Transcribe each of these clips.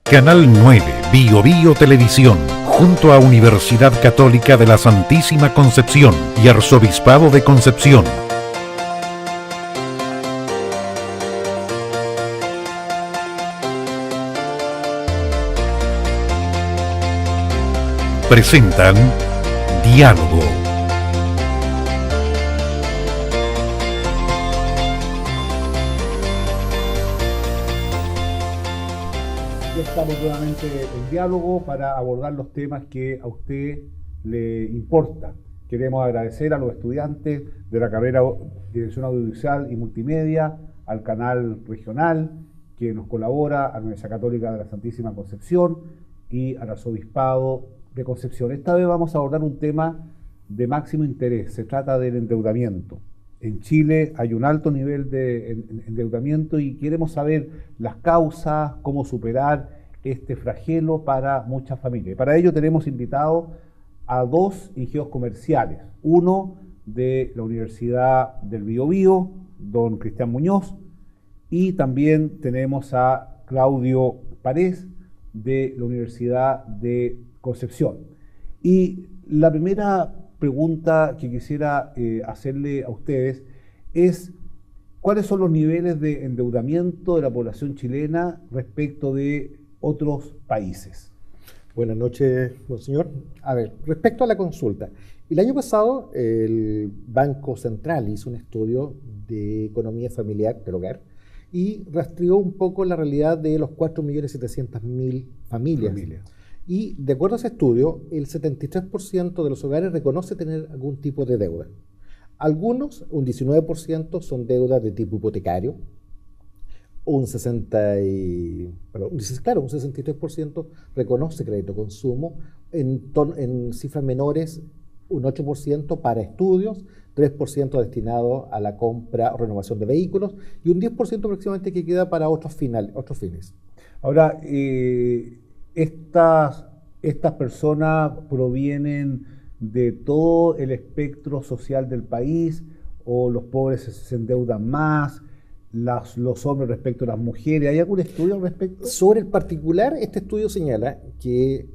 Canal 9, Bio Bio Televisión, junto a Universidad Católica de la Santísima Concepción y Arzobispado de Concepción. Presentan Diálogo. Estamos nuevamente en diálogo para abordar los temas que a usted le importan. Queremos agradecer a los estudiantes de la carrera Dirección Audiovisual y Multimedia, al canal regional que nos colabora, a la Universidad Católica de la Santísima Concepción y al Arzobispado de Concepción. Esta vez vamos a abordar un tema de máximo interés. Se trata del endeudamiento. En Chile hay un alto nivel de endeudamiento y queremos saber las causas, cómo superar este flagelo para muchas familias. Para ello tenemos invitados a dos ingenieros comerciales. Uno de la Universidad del Biobío, don Cristian Muñoz, y también tenemos a Claudio Párez de la Universidad de Concepción. Y la primera pregunta que quisiera hacerle a ustedes es: ¿cuáles son los niveles de endeudamiento de la población chilena respecto de otros países? Buenas noches, monseñor. A ver, respecto a la consulta, el año pasado el Banco Central hizo un estudio de economía familiar del hogar y rastreó un poco la realidad de los 4.700.000 familias. Y de acuerdo a ese estudio, el 73% de los hogares reconoce tener algún tipo de deuda. Algunos, un 19%, son deudas de tipo hipotecario. Un 63% reconoce crédito consumo. En cifras menores, un 8% para estudios, 3% destinado a la compra o renovación de vehículos y un 10% aproximadamente que queda para otros fines. Ahora, estas personas provienen de todo el espectro social del país, o los pobres se endeudan más, los hombres respecto a las mujeres. ¿Hay algún estudio al respecto? Sobre el particular, este estudio señala que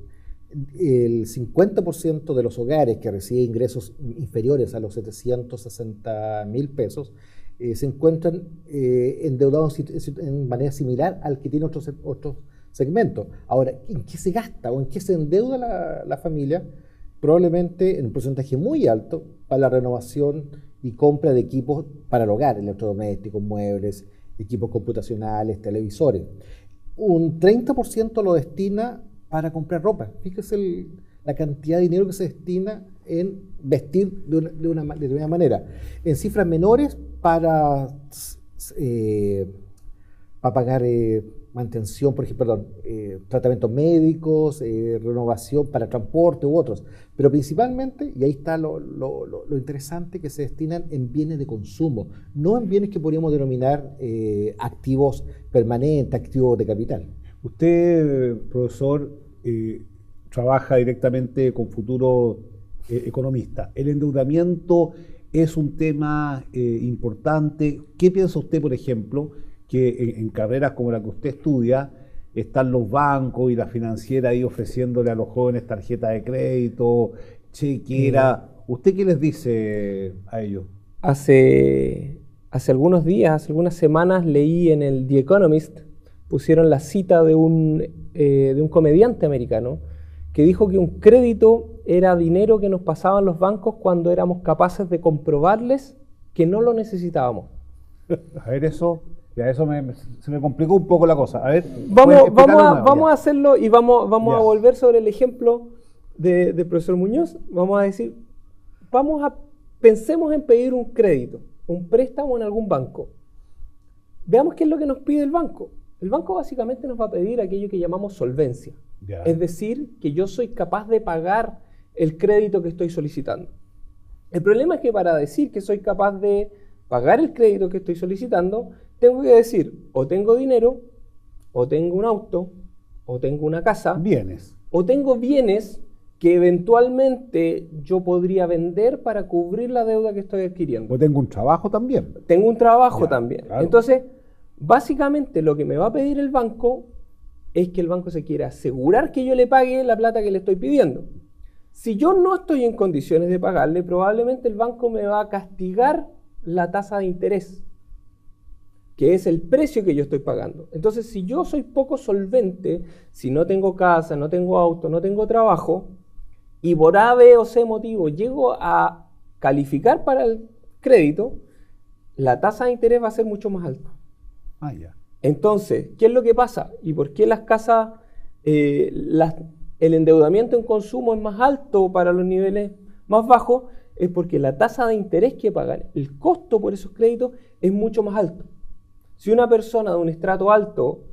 el 50% de los hogares que reciben ingresos inferiores a los 760.000 pesos se encuentran endeudados en manera similar al que tiene otros segmentos. Ahora, ¿en qué se gasta o en qué se endeuda la familia? Probablemente en un porcentaje muy alto para la renovación y compra de equipos para el hogar, electrodomésticos, muebles, equipos computacionales, televisores. Un 30% lo destina para comprar ropa. Fíjese la cantidad de dinero que se destina en vestir de una manera. En cifras menores para pagar mantención, por ejemplo, tratamientos médicos, renovación para transporte u otros. Pero principalmente, y ahí está lo interesante, que se destinan en bienes de consumo, no en bienes que podríamos denominar activos permanentes, activos de capital. Usted, profesor, trabaja directamente con futuros economistas. ¿El endeudamiento es un tema importante? ¿Qué piensa usted, por ejemplo, que en carreras como la que usted estudia están los bancos y la financiera ahí ofreciéndole a los jóvenes tarjeta de crédito, chequera? ¿Usted qué les dice a ellos? Hace algunos días, hace algunas semanas, leí en el The Economist, pusieron la cita de un comediante americano que dijo que un crédito era dinero que nos pasaban los bancos cuando éramos capaces de comprobarles que no lo necesitábamos. A ver, eso se me complicó un poco la cosa. A ver, vamos a hacerlo y vamos a volver sobre el ejemplo del profesor Muñoz. Vamos a decir, pensemos en pedir un crédito, un préstamo en algún banco. Veamos qué es lo que nos pide el banco. El banco básicamente nos va a pedir aquello que llamamos solvencia. Es decir, que yo soy capaz de pagar el crédito que estoy solicitando. El problema es que para decir que soy capaz de pagar el crédito que estoy solicitando, tengo que decir, o tengo dinero, o tengo un auto, o tengo una casa, bienes, o tengo bienes que eventualmente yo podría vender para cubrir la deuda que estoy adquiriendo. O tengo un trabajo también. Tengo un trabajo también. Claro. Entonces, básicamente lo que me va a pedir el banco es que el banco se quiere asegurar que yo le pague la plata que le estoy pidiendo. Si yo no estoy en condiciones de pagarle, probablemente el banco me va a castigar la tasa de interés, que es el precio que yo estoy pagando. Entonces, si yo soy poco solvente, si no tengo casa, no tengo auto, no tengo trabajo, y por A, B o C motivo llego a calificar para el crédito, la tasa de interés va a ser mucho más alta. Ya. Entonces, ¿qué es lo que pasa? ¿Y por qué las casas, el endeudamiento en consumo es más alto para los niveles más bajos? Es porque la tasa de interés que pagan, el costo por esos créditos es mucho más alto. Si una persona de un estrato alto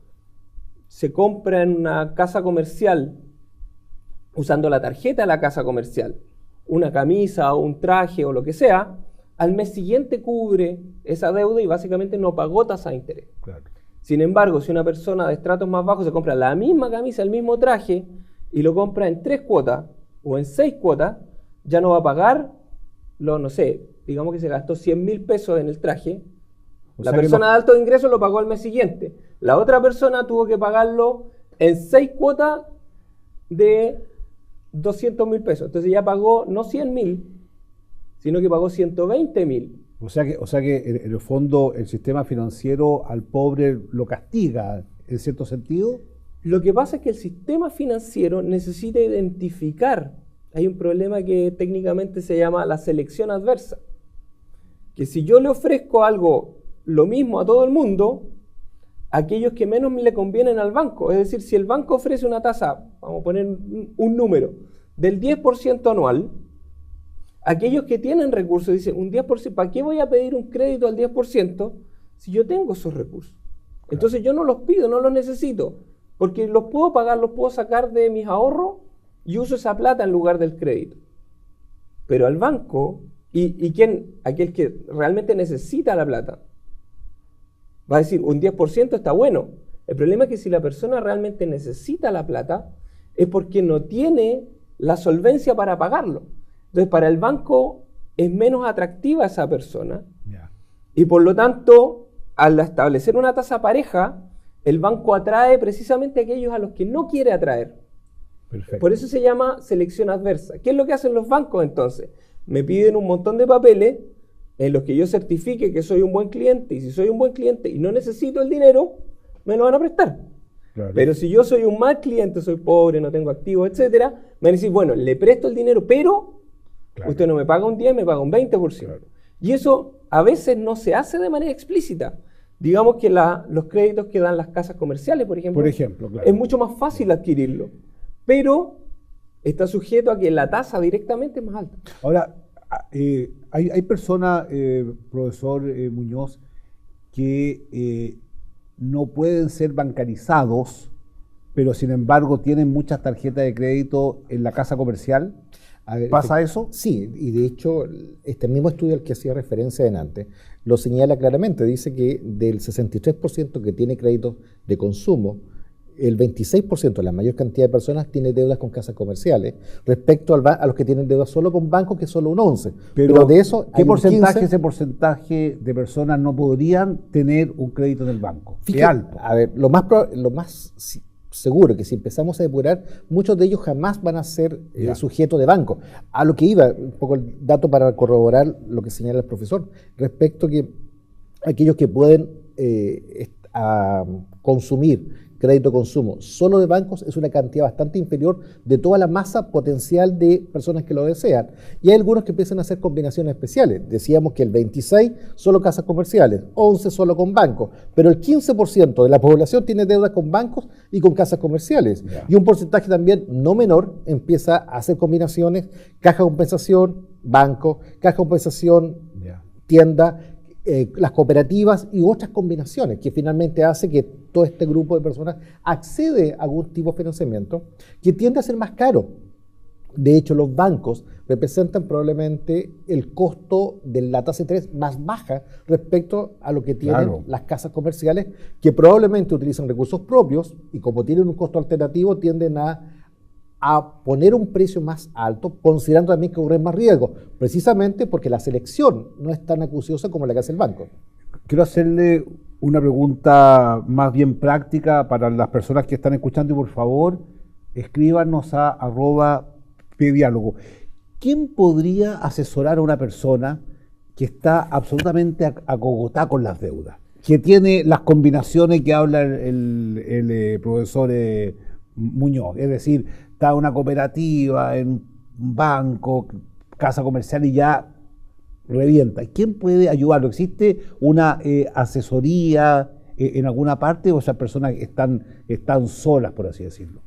se compra en una casa comercial usando la tarjeta de la casa comercial, una camisa o un traje o lo que sea, al mes siguiente cubre esa deuda y básicamente no pagó tasa de interés. Claro. Sin embargo, si una persona de estratos más bajos se compra la misma camisa, el mismo traje y lo compra en 3 cuotas o en 6 cuotas, ya no va a pagar, no sé, digamos que se gastó 100.000 pesos en el traje. La persona de alto ingreso lo pagó al mes siguiente. La otra persona tuvo que pagarlo en 6 cuotas de 200.000 pesos. Entonces ya pagó no 100.000, sino que pagó 120.000. O sea que en el fondo el sistema financiero al pobre lo castiga, en cierto sentido. Lo que pasa es que el sistema financiero necesita identificar. Hay un problema que técnicamente se llama la selección adversa. Que si yo le ofrezco algo, lo mismo a todo el mundo, aquellos que menos le convienen al banco, es decir, si el banco ofrece una tasa, vamos a poner un número, del 10% anual, aquellos que tienen recursos dicen, un 10%, ¿para qué voy a pedir un crédito al 10% si yo tengo esos recursos? Entonces yo no los pido, no los necesito, porque los puedo pagar, los puedo sacar de mis ahorros y uso esa plata en lugar del crédito. Pero al banco, ¿y quién? Aquel que realmente necesita la plata, va a decir, un 10% está bueno. El problema es que si la persona realmente necesita la plata, es porque no tiene la solvencia para pagarlo. Entonces, para el banco es menos atractiva esa persona. Y por lo tanto, al establecer una tasa pareja, el banco atrae precisamente a aquellos a los que no quiere atraer. Perfecto. Por eso se llama selección adversa. ¿Qué es lo que hacen los bancos entonces? Me piden un montón de papeles en los que yo certifique que soy un buen cliente, y si soy un buen cliente y no necesito el dinero, me lo van a prestar. Claro. Pero si yo soy un mal cliente, soy pobre, no tengo activos, etcétera, me van a decir, bueno, le presto el dinero, pero usted no me paga un 10, me paga un 20%. Claro. Y eso a veces no se hace de manera explícita. Digamos que los créditos que dan las casas comerciales, por ejemplo, claro, es mucho más fácil adquirirlo, pero está sujeto a que la tasa directamente es más alta. Ahora, hay personas, profesor Muñoz, que no pueden ser bancarizados, pero sin embargo tienen muchas tarjetas de crédito en la casa comercial. ¿Pasa eso? Sí, y de hecho este mismo estudio al que hacía referencia antes lo señala claramente. Dice que del 63% que tiene créditos de consumo, el 26%, la mayor cantidad de personas, tiene deudas con casas comerciales, respecto a los que tienen deudas solo con bancos, que es solo un 11%. Pero de eso, ¿qué porcentaje, ese porcentaje de personas no podrían tener un crédito del banco? Fíjate, alto. A ver, lo más seguro que si empezamos a depurar, muchos de ellos jamás van a ser sujetos de banco. A lo que iba, un poco el dato para corroborar lo que señala el profesor, respecto que aquellos que pueden consumir crédito consumo solo de bancos es una cantidad bastante inferior de toda la masa potencial de personas que lo desean. Y hay algunos que empiezan a hacer combinaciones especiales. Decíamos que el 26% solo casas comerciales, 11% solo con bancos, pero el 15% de la población tiene deudas con bancos y con casas comerciales. Y un porcentaje también no menor empieza a hacer combinaciones, caja de compensación, banco, caja de compensación, tienda, las cooperativas y otras combinaciones, que finalmente hace que todo este grupo de personas accede a algún tipo de financiamiento que tiende a ser más caro. De hecho, los bancos representan probablemente el costo de la tasa de interés más baja respecto a lo que tienen las casas comerciales, que probablemente utilizan recursos propios y como tienen un costo alternativo tienden a poner un precio más alto, considerando también que corren más riesgo, precisamente porque la selección no es tan acuciosa como la que hace el banco. Quiero hacerle Una pregunta más bien práctica para las personas que están escuchando y por favor escríbanos a @pdiálogo. ¿Quién podría asesorar a una persona que está absolutamente acogotada con las deudas? Que tiene las combinaciones que habla el profesor Muñoz, es decir, está en una cooperativa, en un banco, casa comercial y ya revienta. ¿Quién puede ayudarlo? ¿Existe una asesoría en alguna parte o esas personas están solas, por así decirlo?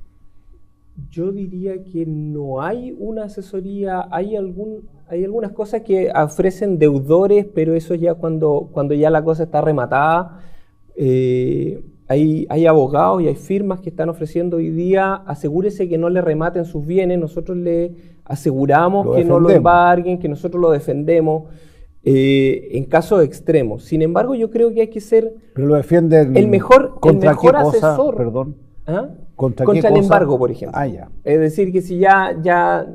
Yo diría que no hay una asesoría, hay algunas cosas que ofrecen deudores, pero eso ya cuando ya la cosa está rematada. Hay abogados y hay firmas que están ofreciendo hoy día, asegúrese que no le rematen sus bienes, nosotros le aseguramos que no lo embarguen, que nosotros lo defendemos en casos extremos. Sin embargo, yo creo que hay que ser pero lo defienden el mejor asesor. Perdón. ¿Ah? ¿Contra el embargo, por ejemplo. Ya. Es decir, que si ya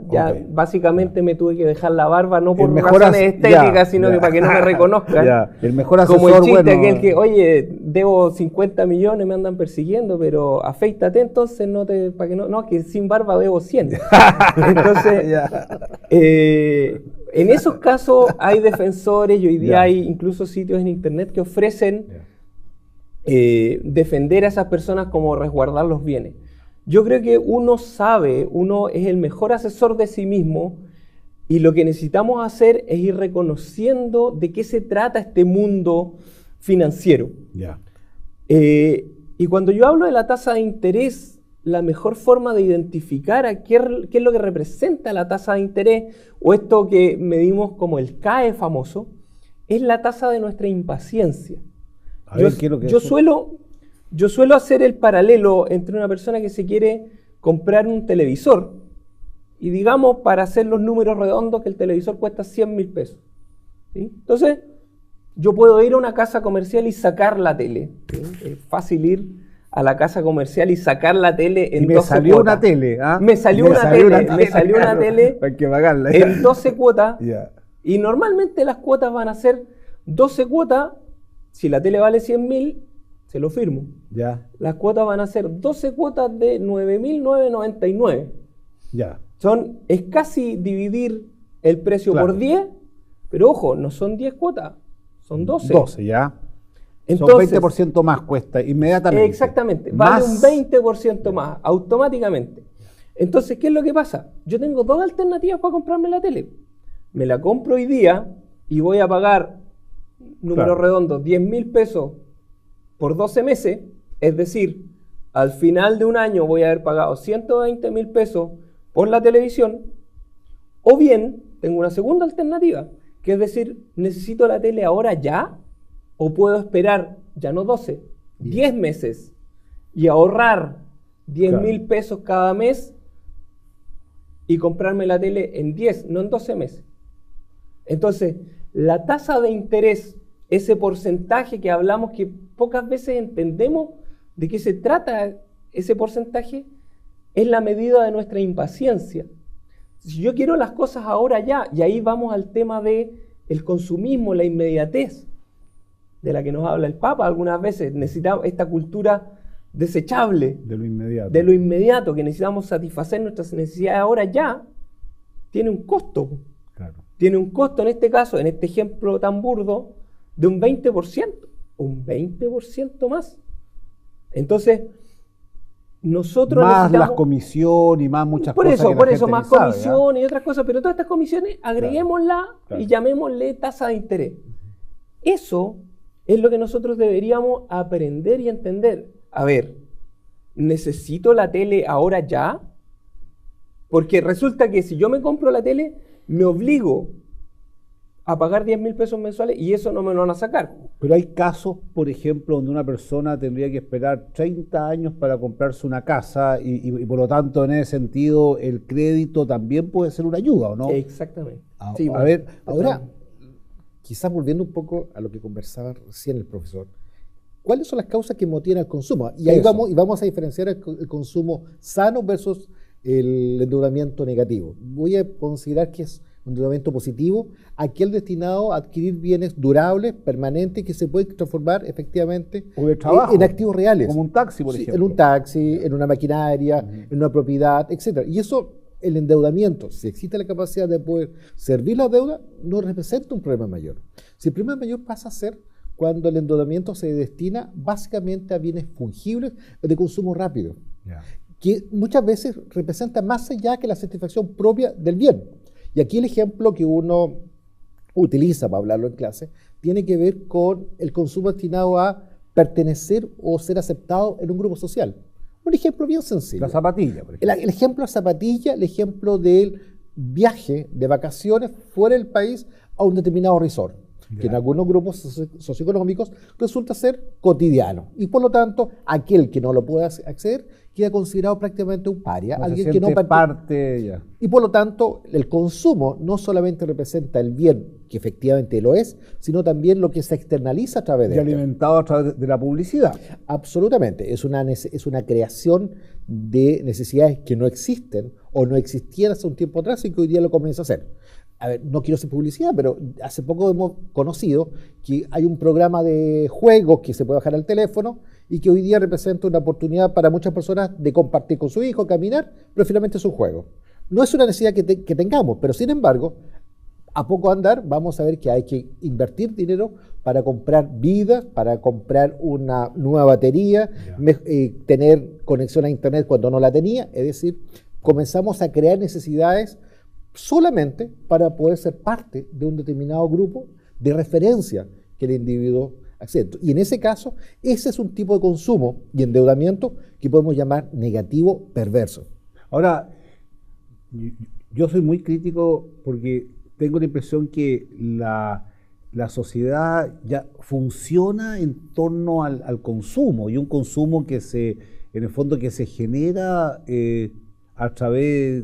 Okay. básicamente me tuve que dejar la barba, no por razones estéticas, sino que para que no me reconozcan. Ya. El mejor asesor, como el chiste aquel que, oye, debo 50 millones, me andan persiguiendo, pero afeítate entonces, que sin barba debo 100. Entonces, en esos casos hay defensores y hoy día hay incluso sitios en internet que ofrecen defender a esas personas como resguardar los bienes. Yo creo que uno es el mejor asesor de sí mismo y lo que necesitamos hacer es ir reconociendo de qué se trata este mundo financiero. Y cuando yo hablo de la tasa de interés, la mejor forma de identificar a qué es lo que representa la tasa de interés o esto que medimos como el CAE famoso, es la tasa de nuestra impaciencia. Yo suelo hacer el paralelo entre una persona que se quiere comprar un televisor y digamos, para hacer los números redondos, que el televisor cuesta 100.000 pesos. ¿Sí? Entonces, yo puedo ir a una casa comercial y sacar la tele. ¿Sí? Es fácil ir a la casa comercial y sacar la tele en 12 cuotas. Me salió una tele. Me salió una tele hay que pagarla, en 12 cuotas. Y normalmente las cuotas van a ser 12 cuotas. Si la tele vale 100.000, se lo firmo. Las cuotas van a ser 12 cuotas de 9.999. Es casi dividir el precio por 10, pero ojo, no son 10 cuotas, son 12. 12, entonces, son 20% más cuesta inmediatamente. Exactamente, vale un 20% más, automáticamente. Entonces, ¿qué es lo que pasa? Yo tengo dos alternativas para comprarme la tele. Me la compro hoy día y voy a pagar, números redondos, 10.000 pesos por 12 meses, es decir, al final de un año voy a haber pagado 120.000 pesos por la televisión, o bien tengo una segunda alternativa, que es decir, necesito la tele ahora ya, o puedo esperar, ya no 12, 10 meses, y ahorrar 10.000 pesos cada mes y comprarme la tele en 10, no en 12 meses. Entonces, la tasa de interés, ese porcentaje que hablamos que pocas veces entendemos de qué se trata ese porcentaje, es la medida de nuestra impaciencia. Si yo quiero las cosas ahora ya, y ahí vamos al tema del consumismo, la inmediatez, de la que nos habla el Papa algunas veces. Necesitamos esta cultura desechable de lo inmediato, que necesitamos satisfacer nuestras necesidades ahora ya, tiene un costo. Tiene un costo, en este caso, en este ejemplo tan burdo, de un 20%, un 20% más. Entonces, nosotros más necesitamos... las comisiones y más muchas cosas. Por eso, más comisiones y otras cosas, pero todas estas comisiones agreguémoslas y llamémosle tasa de interés. Eso es lo que nosotros deberíamos aprender y entender. A ver, ¿necesito la tele ahora ya? Porque resulta que si yo me compro la tele, me obligo a pagar 10.000 pesos mensuales y eso no me lo van a sacar. Pero hay casos, por ejemplo, donde una persona tendría que esperar 30 años para comprarse una casa y por lo tanto, en ese sentido, el crédito también puede ser una ayuda, ¿o no? Exactamente. A ver, ahora, quizás volviendo un poco a lo que conversaba recién el profesor, ¿cuáles son las causas que motivan al consumo? Y ahí vamos a diferenciar el consumo sano versus el endeudamiento negativo. Voy a considerar que es Un endeudamiento positivo, aquel destinado a adquirir bienes durables, permanentes, que se pueden transformar efectivamente o de trabajo, en activos reales. Como un taxi, por ejemplo. En un taxi, en una maquinaria, en una propiedad, etc. Y eso, el endeudamiento, si existe la capacidad de poder servir la deuda, no representa un problema mayor. Si el problema mayor pasa a ser cuando el endeudamiento se destina básicamente a bienes fungibles de consumo rápido, que muchas veces representa más allá que la satisfacción propia del bien. Y aquí el ejemplo que uno utiliza para hablarlo en clase tiene que ver con el consumo destinado a pertenecer o ser aceptado en un grupo social. Un ejemplo bien sencillo. La zapatilla, por ejemplo. El ejemplo de la zapatilla, el ejemplo del viaje de vacaciones fuera del país a un determinado resort, que en algunos grupos socioeconómicos resulta ser cotidiano. Y por lo tanto, aquel que no lo puede acceder queda considerado prácticamente un paria. No alguien se que no parte ya. Y por lo tanto, el consumo no solamente representa el bien, que efectivamente lo es, sino también lo que se externaliza a través de Y esto. alimentado a través de la publicidad. Absolutamente. Es una creación de necesidades que no existen o no existían hace un tiempo atrás y que hoy día lo comienza a hacer. A ver, no quiero hacer publicidad, pero hace poco hemos conocido que hay un programa de juegos que se puede bajar al teléfono y que hoy día representa una oportunidad para muchas personas de compartir con su hijo, caminar, pero finalmente es un juego. No es una necesidad que tengamos, pero sin embargo, a poco andar vamos a ver que hay que invertir dinero para comprar vidas, para comprar una nueva batería, tener conexión a internet cuando no la tenía, es decir, comenzamos a crear necesidades solamente para poder ser parte de un determinado grupo de referencia que el individuo accede. Y en ese caso, ese es un tipo de consumo y endeudamiento que podemos llamar negativo perverso. Ahora, yo soy muy crítico porque tengo la impresión que la sociedad ya funciona en torno al consumo, y un consumo que en el fondo que se genera a través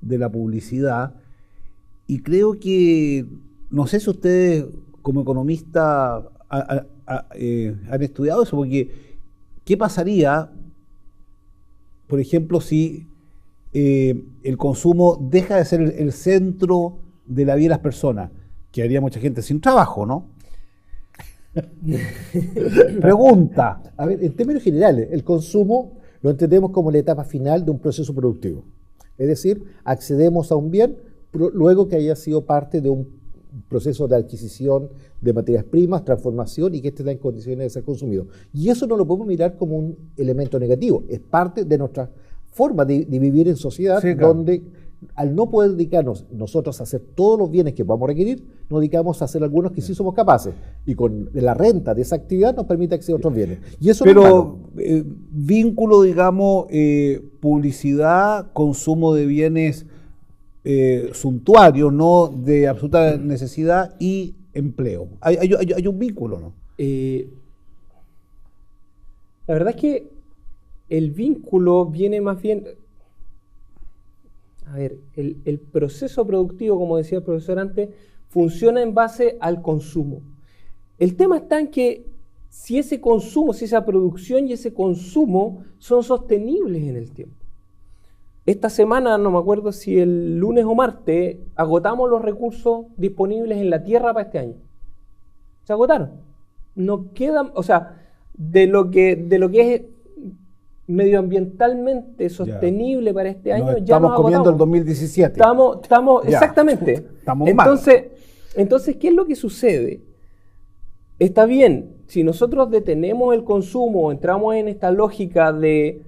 de la publicidad, y creo que, no sé si ustedes como economistas han estudiado eso, porque ¿qué pasaría, por ejemplo, si el consumo deja de ser el centro de la vida de las personas? Quedaría mucha gente sin trabajo, ¿no? Pregunta. A ver, en términos generales, el consumo lo entendemos como la etapa final de un proceso productivo. Es decir, accedemos a un bien luego que haya sido parte de un proceso de adquisición de materias primas, transformación y que esté en condiciones de ser consumido. Y eso no lo podemos mirar como un elemento negativo, es parte de nuestra forma de vivir en sociedad, sí, claro, donde al no poder dedicarnos nosotros a hacer todos los bienes que podamos requerir, nos dedicamos a hacer algunos que sí somos capaces, y con la renta de esa actividad nos permite acceder a otros bienes. Y eso pero vínculo, digamos, publicidad, consumo de bienes suntuarios, no de absoluta necesidad, y empleo. Hay un vínculo, ¿no? La verdad es que el vínculo viene más bien... A ver, el proceso productivo, como decía el profesor antes, funciona en base al consumo. El tema está en que si ese consumo, si esa producción y ese consumo son sostenibles en el tiempo. Esta semana, no me acuerdo si el lunes o martes, agotamos los recursos disponibles en la tierra para este año. Se agotaron. No quedan, o sea, de lo que es medioambientalmente sostenible para este año, ya nos estamos comiendo el 2017. Estamos exactamente. Estamos entonces, ¿qué es lo que sucede? Está bien, si nosotros detenemos el consumo, entramos en esta lógica de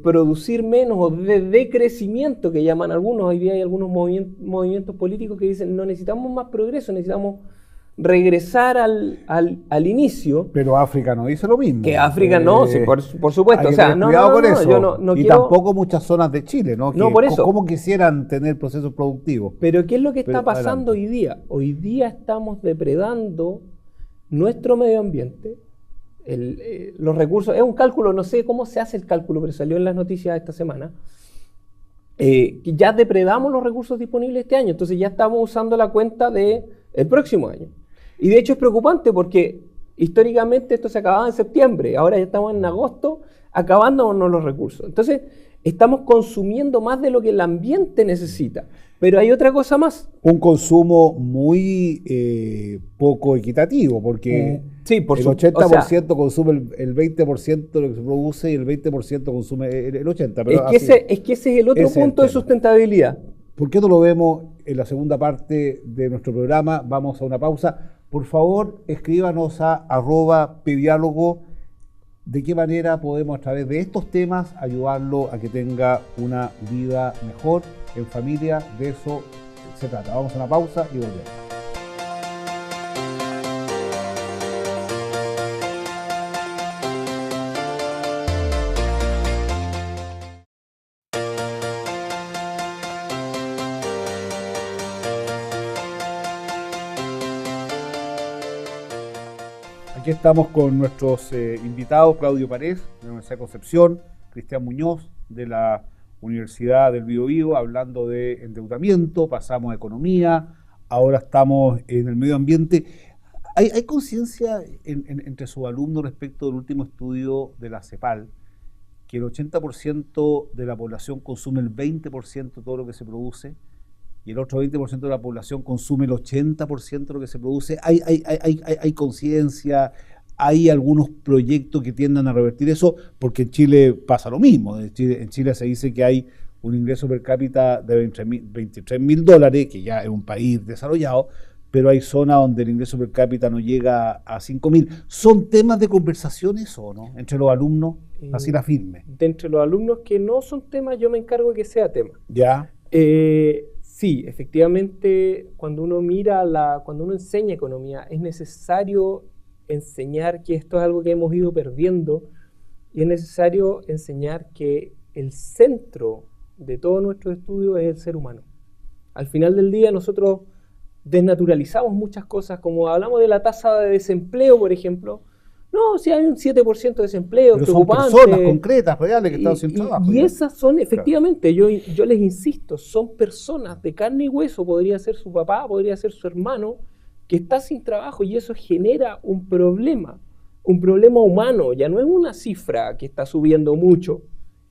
producir menos o de decrecimiento que llaman algunos, hoy día hay algunos movimientos políticos que dicen no necesitamos más progreso, necesitamos regresar al inicio. Pero África no dice lo mismo. Que África no, sí, por supuesto. Hay que tener cuidado con eso. Yo no y quiero... tampoco muchas zonas de Chile, ¿no? No, por eso. ¿Cómo quisieran tener procesos productivos? Pero ¿qué es lo que está pasando hoy día? Hoy día estamos depredando nuestro medio ambiente, los recursos. Es un cálculo, no sé cómo se hace el cálculo, pero salió en las noticias esta semana. Que ya depredamos los recursos disponibles este año, entonces ya estamos usando la cuenta del próximo año. Y de hecho es preocupante porque históricamente esto se acababa en septiembre, ahora ya estamos en agosto acabándonos los recursos. Entonces estamos consumiendo más de lo que el ambiente necesita. Pero hay otra cosa más. Un consumo muy poco equitativo, porque sí, por el 80% consume el 20% de lo que se produce y el 20% consume el 80%. Pero es que ese es el otro punto de sustentabilidad. ¿Por qué no lo vemos en la segunda parte de nuestro programa? Vamos a una pausa. Por favor, escríbanos a @pediálogo. ¿De qué manera podemos a través de estos temas ayudarlo a que tenga una vida mejor en familia? De eso se trata. Vamos a una pausa y volvemos. Aquí estamos con nuestros invitados, Claudio Parés, de la Universidad de Concepción, Cristian Muñoz, de la Universidad del Biobío, hablando de endeudamiento, pasamos a economía, ahora estamos en el medio ambiente. ¿Hay conciencia entre sus alumnos respecto del último estudio de la CEPAL, que el 80% de la población consume el 20% de todo lo que se produce? Y el otro 20% de la población consume el 80% de lo que se produce. Hay conciencia, hay algunos proyectos que tiendan a revertir eso, porque en Chile pasa lo mismo. En Chile se dice que hay un ingreso per cápita de $23.000, que ya es un país desarrollado, pero hay zonas donde el ingreso per cápita no llega a 5.000. ¿Son temas de conversaciones o no? Entre los alumnos, así la firme. De entre los alumnos que no son temas, yo me encargo de que sea tema. Ya. Sí, efectivamente, cuando uno cuando uno enseña economía, es necesario enseñar que esto es algo que hemos ido perdiendo y es necesario enseñar que el centro de todo nuestro estudio es el ser humano. Al final del día nosotros desnaturalizamos muchas cosas, como hablamos de la tasa de desempleo, por ejemplo. No, si hay un 7% de desempleo, pero preocupante. Son personas concretas, reales, que están sin trabajo. Y esas son, efectivamente, claro. yo les insisto, son personas de carne y hueso, podría ser su papá, podría ser su hermano, que está sin trabajo, y eso genera un problema humano. Ya no es una cifra que está subiendo mucho,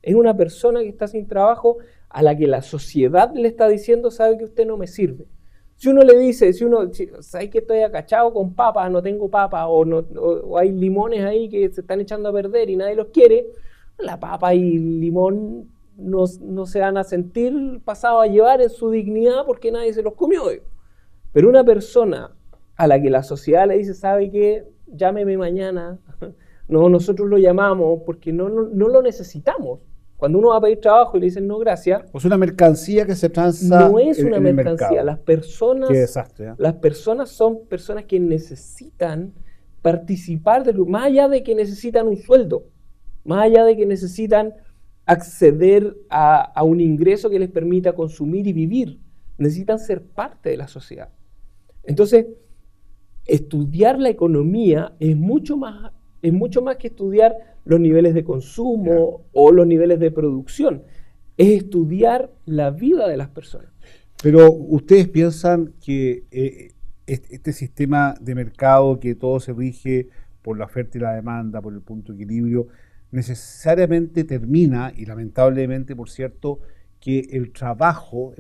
es una persona que está sin trabajo a la que la sociedad le está diciendo, sabe que usted no me sirve. Si uno le dice, ¿sabes que estoy acachado con papas, no tengo papas, o hay limones ahí que se están echando a perder y nadie los quiere, la papa y el limón no se van a sentir pasados a llevar en su dignidad porque nadie se los comió. Pero una persona a la que la sociedad le dice, ¿sabe qué? Llámeme mañana. No, nosotros lo llamamos porque no lo necesitamos. Cuando uno va a pedir trabajo y le dicen no, gracias. O sea, una mercancía que se transa. No es una mercancía. Las personas. Qué desastre, ¿eh? Las personas son personas que necesitan participar más allá de que necesitan un sueldo, más allá de que necesitan acceder a un ingreso que les permita consumir y vivir. Necesitan ser parte de la sociedad. Entonces, estudiar la economía es mucho más que estudiar los niveles de consumo o los niveles de producción. Es estudiar la vida de las personas. Pero ustedes piensan que este sistema de mercado, que todo se rige por la oferta y la demanda, por el punto de equilibrio, necesariamente termina, y lamentablemente, por cierto, que el trabajo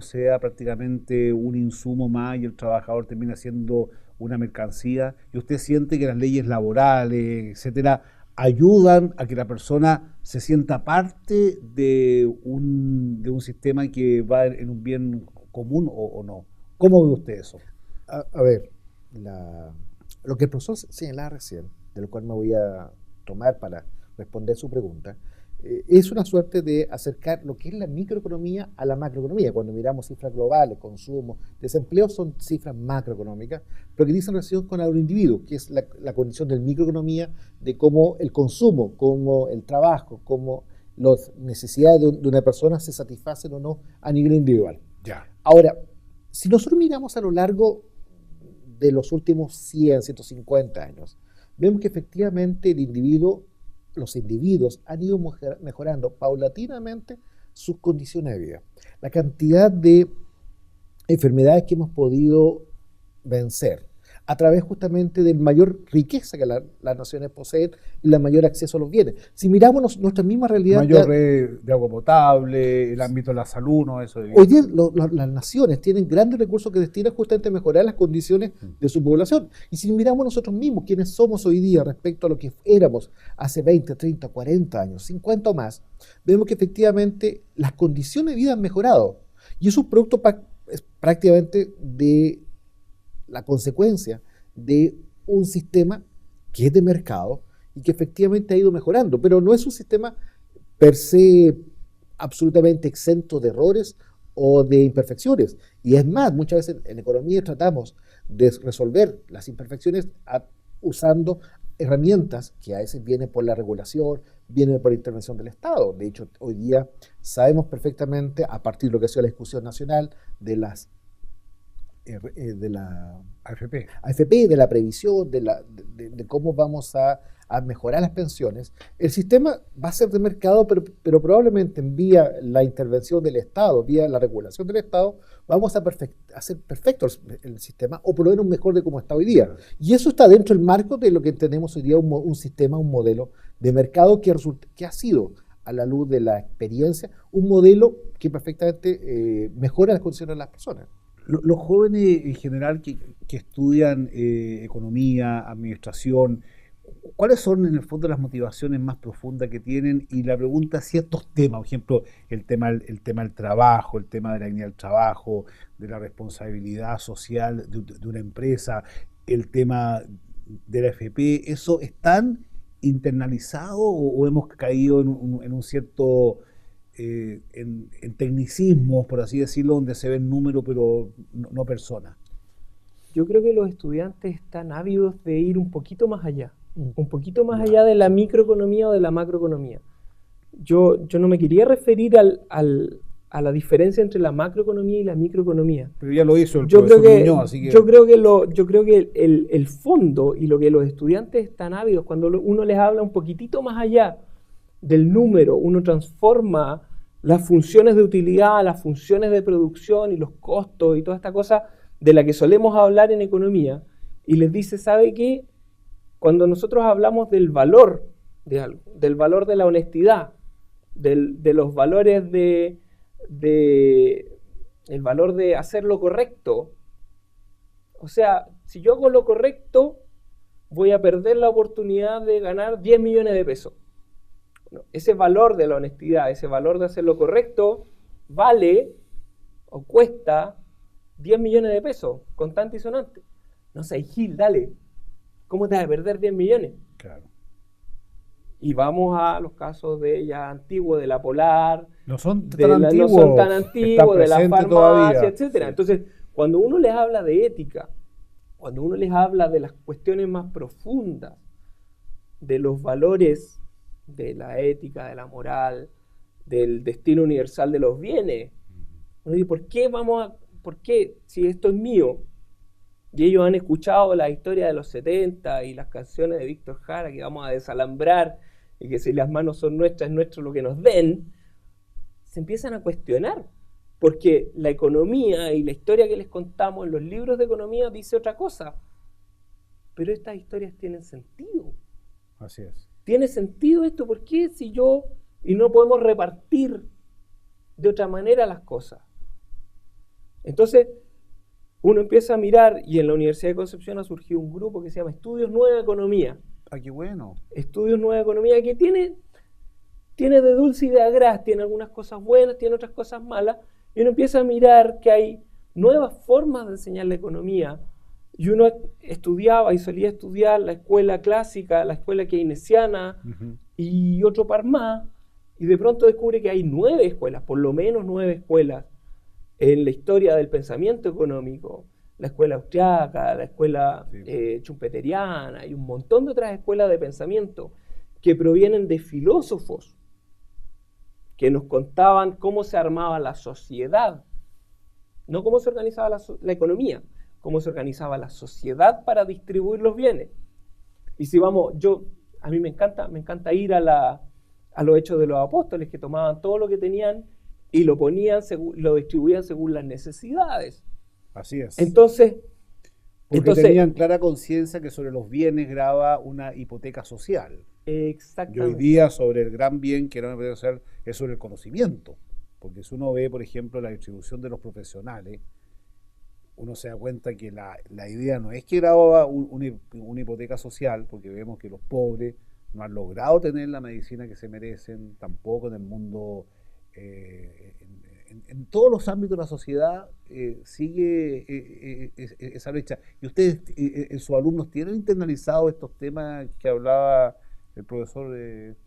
sea prácticamente un insumo más y el trabajador termina siendo una mercancía, y usted siente que las leyes laborales, etcétera, ayudan a que la persona se sienta parte de un sistema que va en un bien común o no. ¿Cómo ve usted eso? A ver, lo que el profesor señalaba recién, de lo cual me voy a tomar para responder su pregunta, es una suerte de acercar lo que es la microeconomía a la macroeconomía. Cuando miramos cifras globales, consumo, desempleo, son cifras macroeconómicas, pero que dicen relación con el individuo, que es la condición de microeconomía, de cómo el consumo, cómo el trabajo, cómo las necesidades de una persona se satisfacen o no a nivel individual. Ya. Ahora, si nosotros miramos a lo largo de los últimos 100, 150 años, vemos que efectivamente los individuos han ido mejorando paulatinamente sus condiciones de vida. La cantidad de enfermedades que hemos podido vencer a través justamente de mayor riqueza que las naciones poseen y la mayor acceso a los bienes. Si miramos nuestra misma realidad... Mayor red de agua potable, el ámbito de la salud, ¿no? Eso hoy día las naciones tienen grandes recursos que destinan justamente a mejorar las condiciones de su población. Y si miramos nosotros mismos, quiénes somos hoy día respecto a lo que éramos hace 20, 30, 40 años, 50 o más, vemos que efectivamente las condiciones de vida han mejorado. Y es un producto prácticamente de la consecuencia de un sistema que es de mercado y que efectivamente ha ido mejorando, pero no es un sistema per se absolutamente exento de errores o de imperfecciones. Y es más, muchas veces en economía tratamos de resolver las imperfecciones usando herramientas que a veces vienen por la regulación, vienen por la intervención del Estado. De hecho, hoy día sabemos perfectamente, a partir de lo que ha sido la discusión nacional de la AFP, de la previsión, de cómo vamos a mejorar las pensiones, el sistema va a ser de mercado, pero probablemente vía la intervención del Estado, vía la regulación del Estado, vamos a hacer perfecto el sistema, o por lo menos mejor de cómo está hoy día. Y eso está dentro del marco de lo que tenemos hoy día, un sistema, un modelo de mercado que ha sido, a la luz de la experiencia, un modelo que perfectamente mejora las condiciones de las personas. Los jóvenes en general que estudian economía, administración, ¿cuáles son en el fondo las motivaciones más profundas que tienen? Y la pregunta es ciertos temas, por ejemplo, el tema del trabajo, el tema de la dignidad del trabajo, de la responsabilidad social de una empresa, el tema de la FP, ¿eso están internalizado o hemos caído en un cierto... en tecnicismos, por así decirlo, donde se ven números pero no personas? Yo creo que los estudiantes están ávidos de ir un poquito más allá, un poquito más allá de la microeconomía o de la macroeconomía. Yo no me quería referir a la diferencia entre la macroeconomía y la microeconomía. Pero ya lo hizo el profesor Muñoz, así que... Yo creo que el fondo y lo que los estudiantes están ávidos, cuando uno les habla un poquitito más allá del número, uno transforma las funciones de utilidad, las funciones de producción y los costos y toda esta cosa de la que solemos hablar en economía, y les dice, ¿sabe qué? Cuando nosotros hablamos del valor de algo, del valor de la honestidad, de los valores el valor de hacer lo correcto, o sea, si yo hago lo correcto, voy a perder la oportunidad de ganar 10 millones de pesos. Ese valor de la honestidad, ese valor de hacer lo correcto, vale o cuesta 10 millones de pesos, contante y sonante. No sé, Gil, dale, ¿cómo te vas a perder 10 millones? Claro. Y vamos a los casos de ya antiguos, de la Polar, no son tan antiguos, de la farmacia, todavía, etcétera. sí. Entonces, cuando uno les habla de ética, cuando uno les habla de las cuestiones más profundas, de los valores de la ética, de la moral, del destino universal de los bienes. Uno dice, ¿por qué si esto es mío? Y ellos han escuchado la historia de los 70 y las canciones de Víctor Jara que vamos a desalambrar y que si las manos son nuestras, es nuestro lo que nos den, se empiezan a cuestionar. Porque la economía y la historia que les contamos en los libros de economía dice otra cosa. Pero estas historias tienen sentido. Así es. ¿Tiene sentido esto? ¿Por qué si yo y no podemos repartir de otra manera las cosas? Entonces, uno empieza a mirar, y en la Universidad de Concepción ha surgido un grupo que se llama Estudios Nueva Economía. ¡Ah, qué bueno! Estudios Nueva Economía, que tiene de dulce y de agraz, tiene algunas cosas buenas, tiene otras cosas malas, y uno empieza a mirar que hay nuevas formas de enseñar la economía. Y uno estudiaba y solía estudiar la escuela clásica, la escuela keynesiana y otro par más, y de pronto descubre que hay 9 escuelas, por lo menos 9 escuelas en la historia del pensamiento económico. La escuela austriaca, la escuela schumpeteriana y un montón de otras escuelas de pensamiento que provienen de filósofos que nos contaban cómo se armaba la sociedad, no cómo se organizaba la economía, cómo se organizaba la sociedad para distribuir los bienes. Y si vamos, a mí me encanta ir a los Hechos de los Apóstoles, que tomaban todo lo que tenían y lo ponían, lo distribuían según las necesidades. Así es. Entonces, Porque Entonces, tenían clara conciencia que sobre los bienes graba una hipoteca social. exactamente. Y hoy día sobre el gran bien que era una hipoteca social es sobre el conocimiento. Porque si uno ve, por ejemplo, la distribución de los profesionales, uno se da cuenta que la idea no es que graba una hipoteca social, porque vemos que los pobres no han logrado tener la medicina que se merecen, tampoco en el mundo, en todos los ámbitos de la sociedad sigue esa brecha. ¿Y ustedes, sus alumnos, tienen internalizado estos temas que hablaba el profesor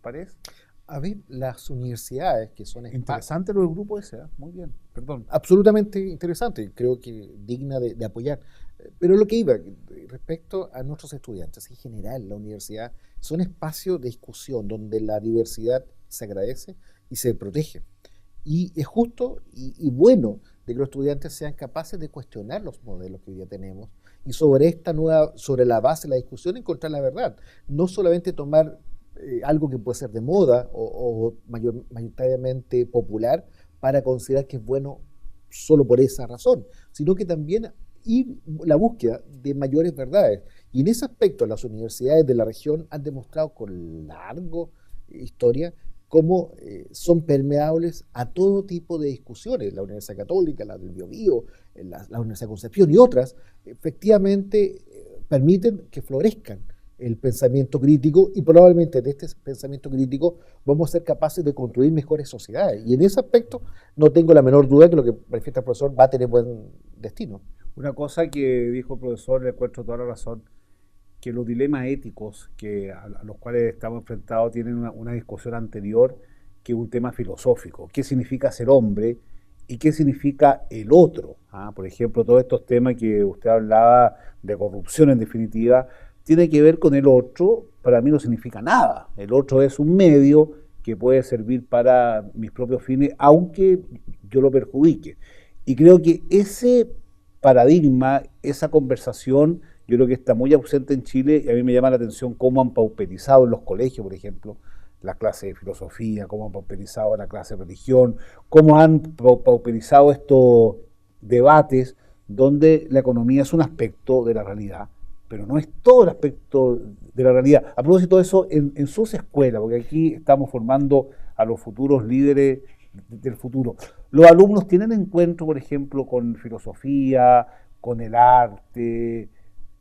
Párez? A ver, las universidades que son Interesante lo del grupo ese, muy bien, perdón. absolutamente interesante, creo que digna de apoyar. Pero lo que iba respecto a nuestros estudiantes, en general, la universidad son espacios de discusión donde la diversidad se agradece y se protege. Y es justo y bueno de que los estudiantes sean capaces de cuestionar los modelos que hoy día tenemos y sobre la base de la discusión encontrar la verdad. No solamente tomar algo que puede ser de moda o mayoritariamente popular para considerar que es bueno solo por esa razón, sino que también ir la búsqueda de mayores verdades. Y en ese aspecto las universidades de la región han demostrado con larga historia cómo son permeables a todo tipo de discusiones. La Universidad Católica, la del Biobío, la Universidad de Concepción y otras, efectivamente permiten que florezcan el pensamiento crítico y probablemente de este pensamiento crítico vamos a ser capaces de construir mejores sociedades. Y en ese aspecto no tengo la menor duda que lo que manifiesta el profesor va a tener buen destino. Una cosa que dijo el profesor, le encuentro toda la razón, que los dilemas éticos a los cuales estamos enfrentados tienen una discusión anterior, que es un tema filosófico. ¿Qué significa ser hombre y qué significa el otro? Por ejemplo, todos estos temas que usted hablaba de corrupción, en definitiva, tiene que ver con el otro. Para mí no significa nada. El otro es un medio que puede servir para mis propios fines, aunque yo lo perjudique. Y creo que ese paradigma, esa conversación, yo creo que está muy ausente en Chile, y a mí me llama la atención cómo han pauperizado en los colegios, por ejemplo, la clase de filosofía, cómo han pauperizado la clase de religión, cómo han pauperizado estos debates donde la economía es un aspecto de la realidad, pero no es todo el aspecto de la realidad. A propósito de eso, en sus escuelas, porque aquí estamos formando a los futuros líderes del futuro, los alumnos tienen encuentro, por ejemplo, con filosofía, con el arte,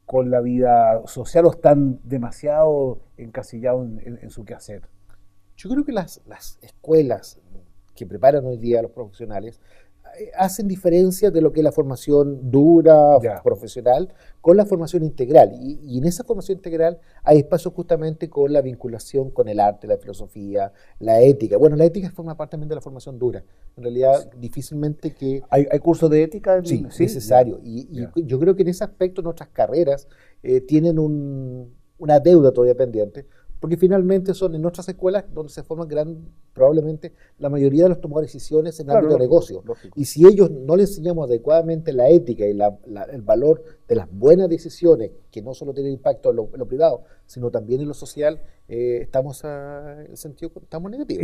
con la vida social, o están demasiado encasillados en su quehacer? Yo creo que las escuelas que preparan hoy día a los profesionales hacen diferencia de lo que es la formación dura, profesional, con la formación integral. Y en esa formación integral hay espacio justamente con la vinculación con el arte, la filosofía, la ética. Bueno, la ética forma parte también de la formación dura. En realidad, difícilmente que... ¿Hay cursos de ética? Sí, necesario. Y yo creo que en ese aspecto nuestras carreras tienen una deuda todavía pendiente, porque finalmente son en nuestras escuelas donde se forman probablemente la mayoría de los tomadores de decisiones en el ámbito de negocio. Lógico. Y si ellos no les enseñamos adecuadamente la ética y el valor de las buenas decisiones, que no solo tienen impacto en lo privado, sino también en lo social, estamos negativos.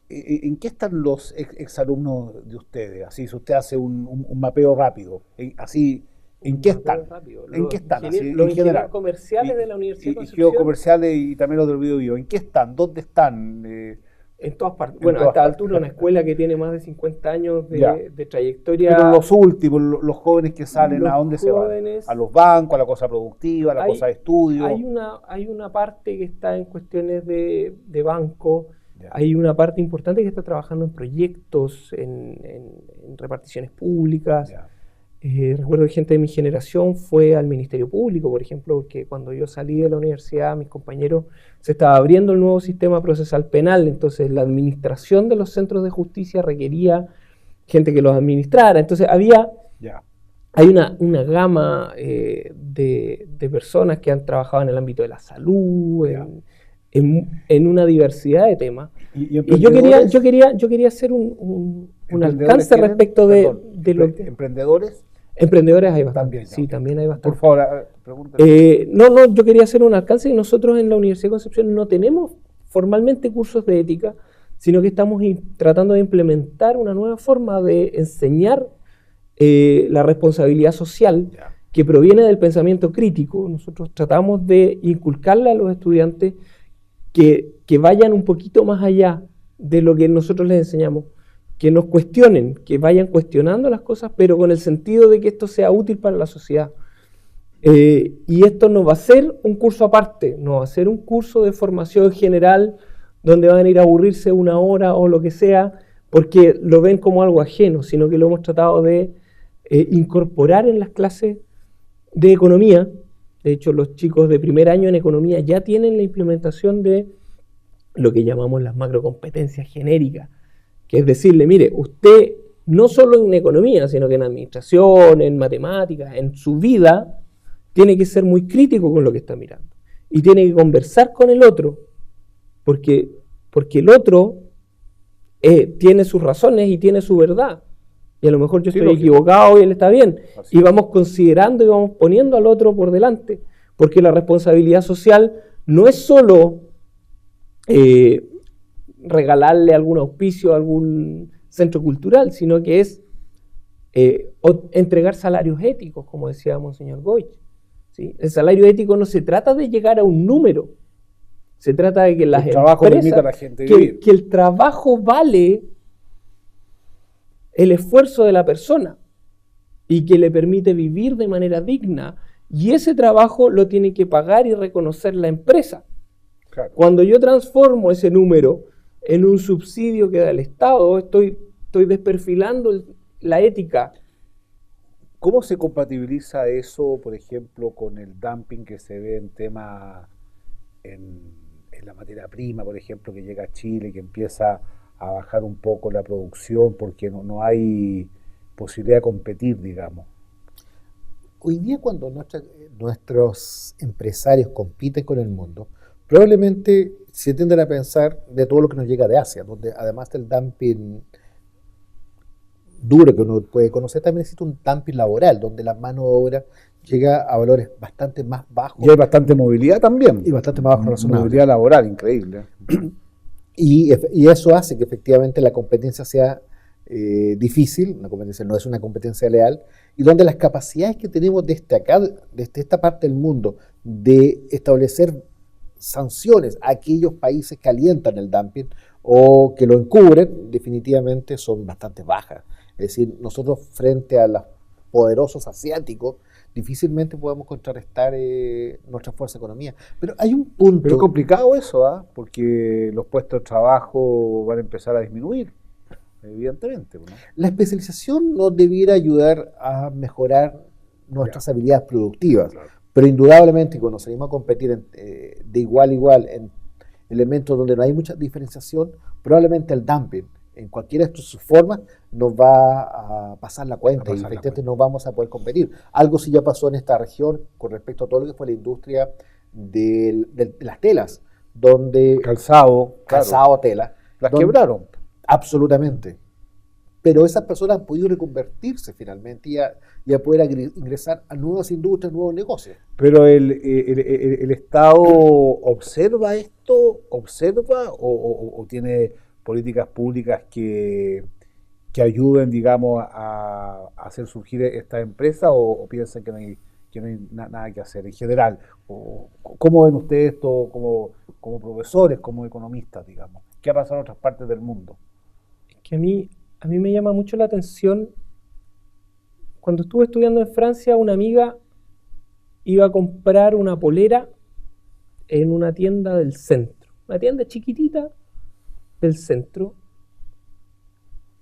¿En qué están los exalumnos de ustedes? Así, si usted hace un mapeo rápido, así... ¿En qué están? ¿En qué están? Los ingenieros comerciales de la Universidad de Concepción. Y comerciales y también los del Biobío. ¿En qué están? ¿Dónde están? En todas partes. Bueno, a esta altura una escuela que tiene más de 50 años de trayectoria. Pero los últimos, los jóvenes que salen, ¿a dónde se van? ¿A los bancos, a la cosa productiva, a la cosa de estudio? Hay una parte que está en cuestiones de banco. Hay una parte importante que está trabajando en proyectos, en reparticiones públicas. Recuerdo que gente de mi generación fue al Ministerio Público, por ejemplo, porque cuando yo salí de la universidad, mis compañeros, se estaba abriendo el nuevo sistema procesal penal, entonces la administración de los centros de justicia requería gente que los administrara. Entonces hay una gama de personas que han trabajado en el ámbito de la salud, en una diversidad de temas. Y yo quería hacer un alcance respecto de lo que... ¿Emprendedores? Emprendedores hay bastante. También hay bastante. Por favor, pregúntale. Yo quería hacer un alcance y nosotros en la Universidad de Concepción no tenemos formalmente cursos de ética, sino que estamos tratando de implementar una nueva forma de enseñar la responsabilidad social que proviene del pensamiento crítico. Nosotros tratamos de inculcarle a los estudiantes que vayan un poquito más allá de lo que nosotros les enseñamos, que nos cuestionen, que vayan cuestionando las cosas, pero con el sentido de que esto sea útil para la sociedad. Y esto no va a ser un curso aparte, no va a ser un curso de formación general donde van a ir a aburrirse una hora o lo que sea, porque lo ven como algo ajeno, sino que lo hemos tratado de incorporar en las clases de economía. De hecho, los chicos de primer año en economía ya tienen la implementación de lo que llamamos las macrocompetencias genéricas, que es decirle, mire, usted no solo en economía, sino que en administración, en matemáticas, en su vida, tiene que ser muy crítico con lo que está mirando. Y tiene que conversar con el otro, porque el otro tiene sus razones y tiene su verdad. Y a lo mejor yo estoy equivocado y él está bien. Así. Y vamos considerando y vamos poniendo al otro por delante. Porque la responsabilidad social no es solo regalarle algún auspicio a algún centro cultural, sino que es entregar salarios éticos, como decía Monseñor Goich. ¿Sí? El salario ético no se trata de llegar a un número, se trata de que las trabajo permita a la gente vivir. Que el trabajo vale el esfuerzo de la persona y que le permite vivir de manera digna, y ese trabajo lo tiene que pagar y reconocer la empresa. Claro. Cuando yo transformo ese número en un subsidio que da el Estado, estoy desperfilando la ética. ¿Cómo se compatibiliza eso, por ejemplo, con el dumping que se ve en la materia prima, por ejemplo, que llega a Chile, que empieza a bajar un poco la producción porque no hay posibilidad de competir, digamos? Hoy día, cuando nuestros empresarios compiten con el mundo, probablemente se tienden a pensar de todo lo que nos llega de Asia, donde además del dumping duro que uno puede conocer, también existe un dumping laboral, donde la mano de obra llega a valores bastante más bajos. Y hay bastante movilidad también. Y bastante más bajo razonable. Movilidad laboral, increíble. Y eso hace que efectivamente la competencia sea difícil, la competencia no es una competencia leal, y donde las capacidades que tenemos desde acá, desde esta parte del mundo, de establecer sanciones a aquellos países que alientan el dumping o que lo encubren, definitivamente son bastante bajas. Es decir, nosotros frente a los poderosos asiáticos difícilmente podemos contrarrestar nuestra fuerza de economía. Pero hay un punto... Pero es complicado eso, porque los puestos de trabajo van a empezar a disminuir, evidentemente, ¿no? La especialización nos debiera ayudar a mejorar nuestras habilidades productivas, Claro. pero indudablemente cuando salimos a competir de igual a igual en elementos donde no hay mucha diferenciación, probablemente el dumping en cualquiera de sus formas nos va a pasar la cuenta y efectivamente no vamos a poder competir. Algo sí ya pasó en esta región con respecto a todo lo que fue la industria de las telas, donde... Calzado, tela. Las quebraron. Absolutamente. Pero esas personas han podido reconvertirse finalmente y a poder ingresar a nuevas industrias, nuevos negocios. Pero el Estado observa esto, o tiene políticas públicas que ayuden, digamos, a hacer surgir estas empresas, o piensan que no hay nada que hacer en general. ¿Cómo ven ustedes esto como profesores, como economistas, digamos? ¿Qué ha pasado en otras partes del mundo? Es que a mí me llama mucho la atención. Cuando estuve estudiando en Francia, una amiga iba a comprar una polera en una tienda del centro, una tienda chiquitita del centro,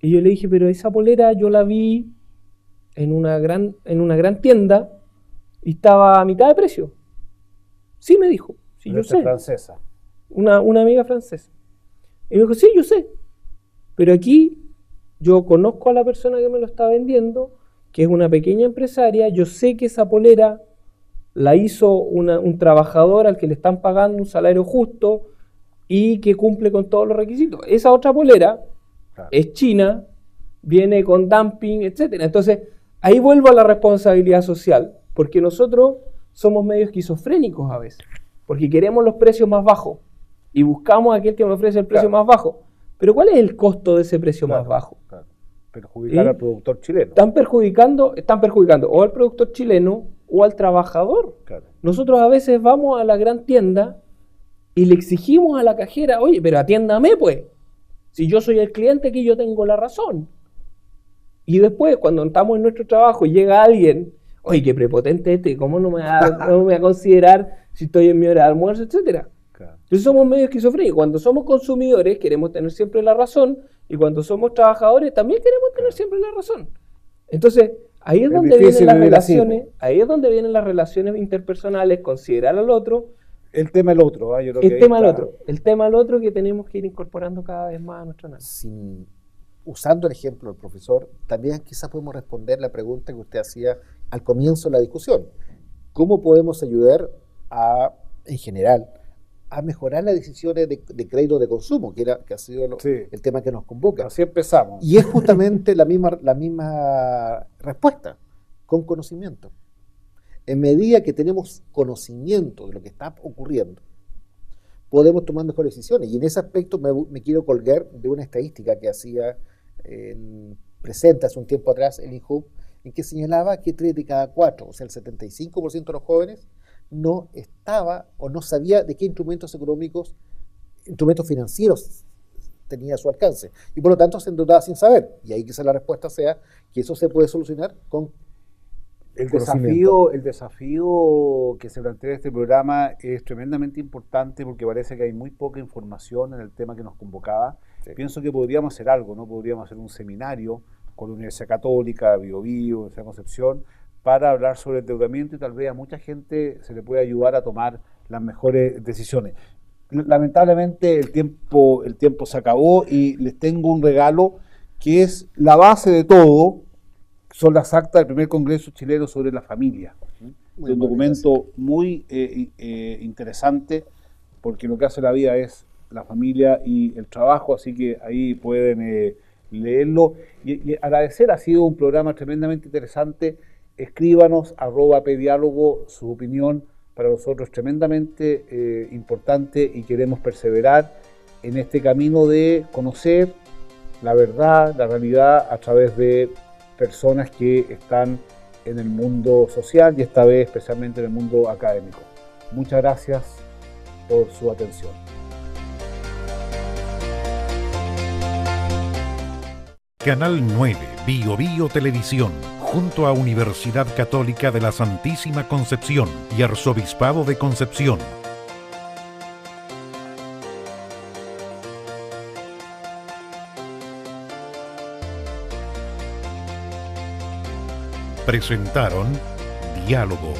y yo le dije, pero esa polera yo la vi en una gran tienda y estaba a mitad de precio. Sí, me dijo, sí, Pero yo esta sé. francesa. Una amiga francesa. Y me dijo, sí, yo sé, pero aquí yo conozco a la persona que me lo está vendiendo, que es una pequeña empresaria, yo sé que esa polera la hizo un trabajador al que le están pagando un salario justo y que cumple con todos los requisitos. Esa otra polera es china, viene con dumping, etc. Entonces, ahí vuelvo a la responsabilidad social, porque nosotros somos medio esquizofrénicos a veces, porque queremos los precios más bajos y buscamos a aquel que me ofrece el precio más bajo. Pero ¿cuál es el costo de ese precio más bajo? Perjudicar al productor chileno. Están perjudicando o al productor chileno o al trabajador. Claro. Nosotros a veces vamos a la gran tienda y le exigimos a la cajera, oye, pero atiéndame pues, si yo soy el cliente aquí yo tengo la razón. Y después cuando estamos en nuestro trabajo y llega alguien, oye, qué prepotente este, ¿cómo no me va a considerar si estoy en mi hora de almuerzo, etcétera? Claro. Entonces somos medio esquizofrénicos. Cuando somos consumidores queremos tener siempre la razón y cuando somos trabajadores también queremos tener siempre la razón. Entonces, ahí es donde vienen las relaciones, ahí es donde vienen las relaciones interpersonales, considerar al otro. El tema del otro, ¿eh? Yo creo El que tema del otro que tenemos que ir incorporando cada vez más a nuestro análisis. Usando el ejemplo del profesor, también quizás podemos responder la pregunta que usted hacía al comienzo de la discusión. ¿Cómo podemos ayudar en general, a mejorar las decisiones de crédito de consumo, que ha sido el tema que nos convoca? Así empezamos. Y es justamente la misma respuesta, con conocimiento. En medida que tenemos conocimiento de lo que está ocurriendo, podemos tomar mejores decisiones. Y en ese aspecto me quiero colgar de una estadística que hacía presente hace un tiempo atrás el INJUV, en que señalaba que 3 de cada 4, o sea, el 75% de los jóvenes, no estaba o no sabía de qué instrumentos económicos, instrumentos financieros tenía a su alcance. Y por lo tanto se endeudaba sin saber. Y ahí quizá la respuesta sea que eso se puede solucionar con el desafío que se plantea en este programa es tremendamente importante porque parece que hay muy poca información en el tema que nos convocaba. Sí. Pienso que podríamos hacer algo, ¿no? Podríamos hacer un seminario con la Universidad Católica, Biobío, Universidad de Concepción, para hablar sobre el endeudamiento y tal vez a mucha gente se le puede ayudar a tomar las mejores decisiones. Lamentablemente el tiempo se acabó y les tengo un regalo que es la base de todo. Son las actas del primer Congreso chileno sobre la familia. Un documento muy interesante porque lo que hace la vida es la familia y el trabajo, así que ahí pueden leerlo. Y agradecer, ha sido un programa tremendamente interesante. Escríbanos, @pdiálogo, su opinión para nosotros es tremendamente importante y queremos perseverar en este camino de conocer la verdad, la realidad a través de personas que están en el mundo social y esta vez especialmente en el mundo académico. Muchas gracias por su atención. Canal 9, Biobío Televisión, junto a Universidad Católica de la Santísima Concepción y Arzobispado de Concepción. Presentaron Diálogo.